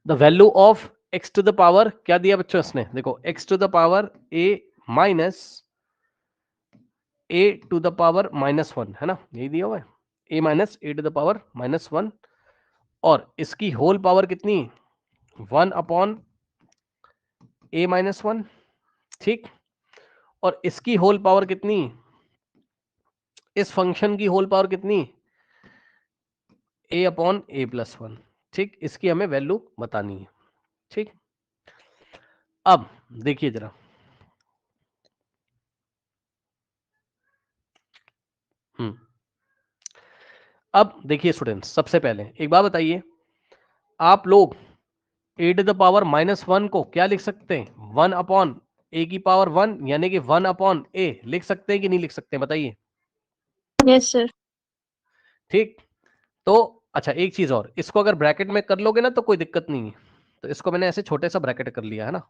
The value of x to the power क्या दिया बच्चों इसने, देखो x to the power a minus a to the power -1 है ना, यही दिया हुआ है, a minus a to the power -1, और इसकी होल पावर कितनी, 1 अपॉन a -1, ठीक, और इसकी होल पावर कितनी, इस फंक्शन की होल पावर कितनी, a अपॉन a+1, ठीक, इसकी हमें वैल्यू बतानी है, ठीक। अब देखिए जरा, अब देखिए स्टूडेंट्स, सबसे पहले एक बात बताइए, आप लोग a टू द पावर -1 को क्या लिख सकते हैं, 1 अपॉन a की पावर 1 यानी कि 1 अपॉन a लिख सकते हैं कि नहीं लिख सकते, बताइए। Yes sir. ठीक, तो अच्छा एक चीज और, इसको अगर ब्रैकेट में कर लोगे ना तो कोई दिक्कत नहीं है, तो इसको मैंने ऐसे छोटे सा ब्रैकेट कर लिया है ना।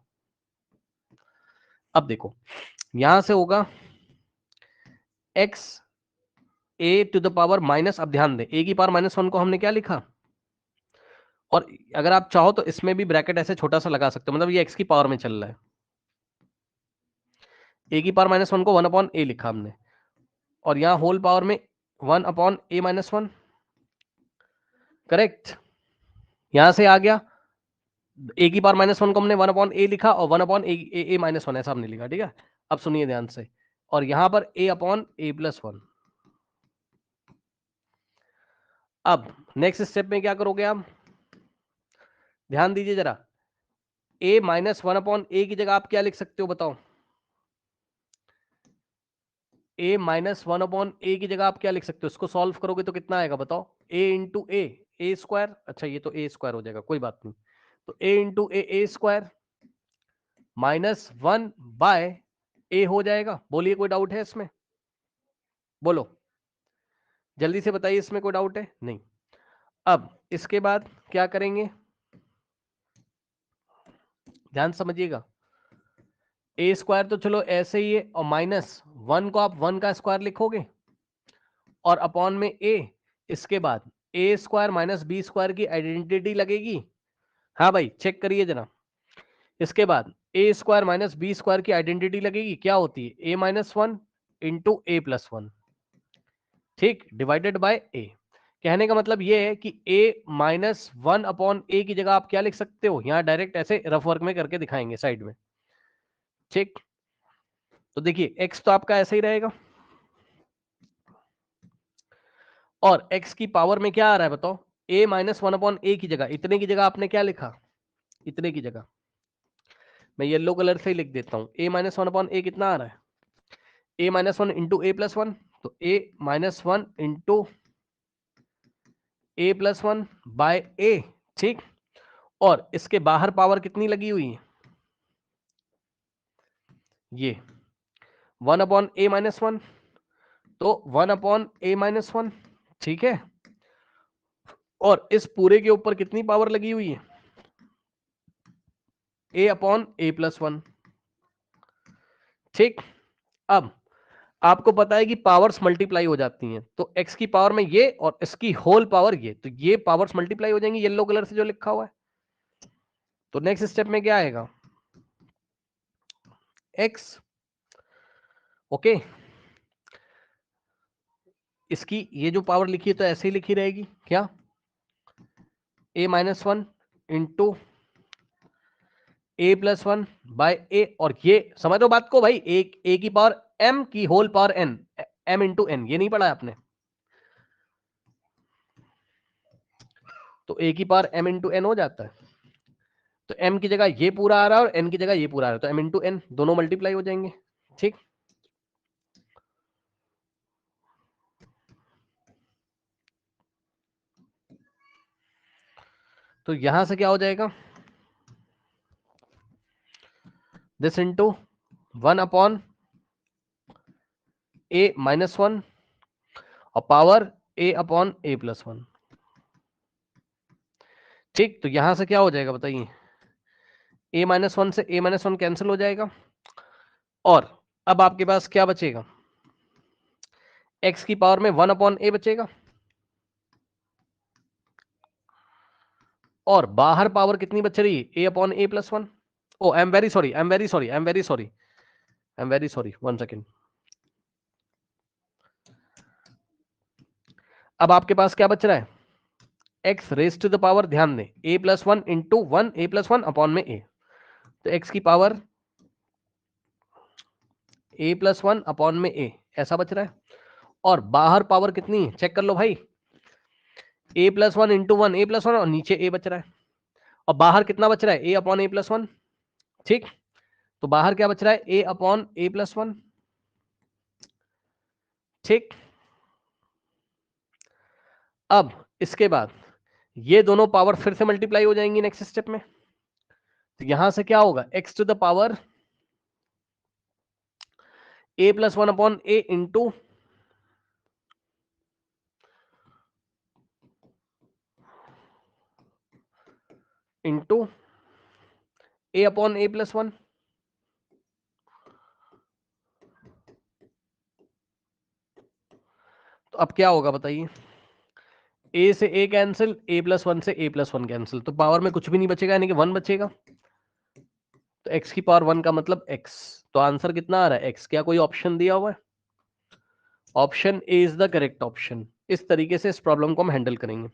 अब देखो यहां से होगा x a to the power minus, अब ध्यान दें a की पावर -1 को हमने क्या लिखा, और अगर आप चाहो तो इसमें भी ब्रैकेट ऐसे छोटा सा लगा सकते हो, मतलब ये x की पावर में चल रहा है, a की पावर -1 को 1 अपॉन a लिखा हमने, और यहां होल पावर में 1 अपॉन a -1, करेक्ट, यहां से आ गया a की पावर -1 को हमने 1 अपॉन a लिखा और 1 अपॉन a -1 ऐसा हमने लिखा, ठीक है। अब सुनिए ध्यान से, और यहां पर a अपॉन a+1। अब नेक्स्ट स्टेप में क्या करोगे आप, ध्यान दीजिए जरा, a -1 अपॉन a की जगह आप क्या लिख सकते हो बताओ, a -1 अपॉन a की जगह आप क्या लिख सकते हो, इसको सॉल्व करोगे तो कितना आएगा बताओ, a इंटू a स्क्वायर, अच्छा ये तो a स्क्वायर हो जाएगा, कोई बात नहीं, तो a into a square -1 by a हो जाएगा, बोलिए कोई डाउट है इसमें, बोलो जल्दी से बताइए, इसमें कोई डाउट है नहीं। अब इसके बाद क्या करेंगे, ध्यान समझिएगा, a स्क्वायर तो चलो ऐसे ही है, और -1 को आप 1 का स्क्वायर लिखोगे, और अपॉन में a, इसके बाद a square minus B square की आइडेंटिटी लगेगी, हाँ भाई चेक करिए जरा, इसके बाद a square minus B square की आइडेंटिटी लगेगी, क्या होती है a-1 इंटू a+1, ठीक, डिवाइडेड बाय a। कहने का मतलब ये है कि a-1 अपॉन a की जगह आप क्या लिख सकते हो, यहां डायरेक्ट ऐसे रफ वर्क में करके दिखाएंगे साइड में, ठीक। तो देखिए x तो आपका ऐसा ही रहेगा, और x की पावर में क्या आ रहा है बताओ, a-1 अपॉन a की जगह, इतने की जगह आपने क्या लिखा, इतने की जगह मैं येलो कलर से ही लिख देता हूं, a-1 अपॉन a कितना आ रहा है, a-1 इंटू a+1, तो a-1 into a+1 bye a, ठीक, और इसके बाहर पावर कितनी लगी हुई है, ये 1 अपॉन a-1, तो 1 अपॉन a-1, ठीक है, और इस पूरे के ऊपर कितनी पावर लगी हुई है, a अपॉन a+1, ठीक। अब आपको पता है कि पावर्स मल्टीप्लाई हो जाती हैं, तो x की पावर में ये और इसकी होल पावर ये, तो ये पावर्स मल्टीप्लाई हो जाएंगी येलो कलर से जो लिखा हुआ है। तो नेक्स्ट स्टेप में क्या आएगा, x, ओके, इसकी ये जो पावर लिखी है तो ऐसे ही लिखी रहेगी, क्या a-1 into a+1 bye a, और ये समझ लो बात को भाई, a की पावर m की whole power n, m into n, ये नहीं पढ़ा है आपने, तो a की पावर m इंटू n हो जाता है, तो m की जगह ये पूरा आ रहा है और n की जगह ये पूरा आ रहा है, तो m इंटू n दोनों मल्टीप्लाई हो जाएंगे, ठीक। तो यहां से क्या हो जाएगा, दिस इंटू 1 अपॉन a-1 और पावर a अपॉन a+1, ठीक। तो यहां से क्या हो जाएगा बताइए, a-1 से a-1 कैंसिल हो जाएगा, और अब आपके पास क्या बचेगा, x की पावर में 1 अपॉन a बचेगा, और बाहर पावर कितनी बच रही है, a upon a plus 1। Oh I am very sorry, one second. अब आपके पास क्या बच रहा है, x raise to the power, ध्यान दें, a plus 1 into 1 a plus 1 upon में a, तो x की पावर a प्लस 1 अपॉन में a ऐसा बच रहा है। और बाहर पावर कितनी है, चेक कर लो भाई, a plus 1 into 1 a plus 1 और नीचे a बच रहा है, और बाहर कितना बच रहा है, a अपॉन a प्लस 1। ठीक, तो बाहर क्या बच रहा है, a अपॉन a प्लस 1। ठीक, अब इसके बाद ये दोनों पावर फिर से मल्टीप्लाई हो जाएंगी नेक्स्ट स्टेप में, तो यहां से क्या होगा, x to the power a plus 1 upon a into a upon a plus 1। तो अब क्या होगा बताइए, a से a कैंसिल, a प्लस 1 से a प्लस 1 कैंसिल, तो पावर में कुछ भी नहीं बचेगा, यानी कि 1 बचेगा। तो x की पावर 1 का मतलब x, तो आंसर कितना आ रहा है x। क्या कोई ऑप्शन दिया हुआ है, option A is the correct option. इस तरीके से इस प्रॉब्लम को हम हैंडल करेंगे।